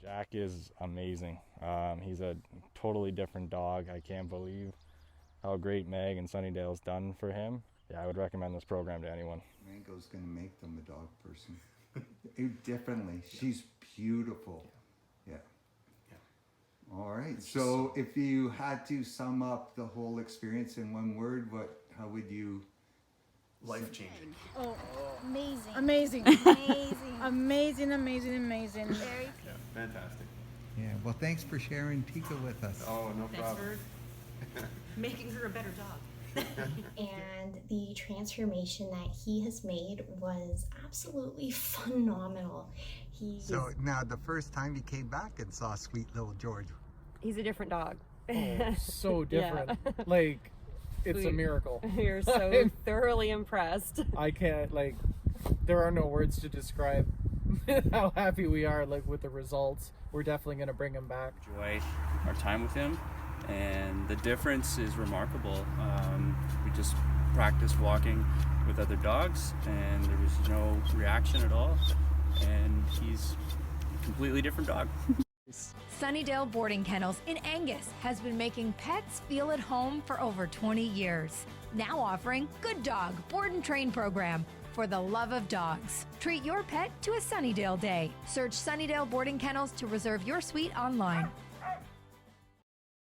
Jack is amazing. He's a totally different dog. I can't believe how great Meg and Sunnidale's done for him. Yeah, I would recommend this program to anyone. Mango's going to make them a dog person. Definitely. She's beautiful. Yeah. All right. So if you had to sum up the whole experience in one word, how would you? Life-changing. Oh, Amazing. amazing. Amazing. Amazing, amazing, amazing. Very Yeah, fantastic. Yeah. Well, thanks for sharing Tika with us. Oh, no Thanks problem. for making her a better dog. And the transformation that he has made was absolutely phenomenal. So now the first time you came back and saw sweet little George. He's a different dog. Oh, so different. Like, it's a miracle. We are so thoroughly impressed. I can't, there are no words to describe how happy we are, with the results. We're definitely going to bring him back. Enjoy our time with him, and the difference is remarkable. We just practiced walking with other dogs, and there was no reaction at all, and he's a completely different dog. Sunnidale Boarding Kennels in Angus has been making pets feel at home for over 20 years. Now offering Good Dog Board and Train program for the love of dogs. Treat your pet to a Sunnidale day. Search Sunnidale Boarding Kennels to reserve your suite online.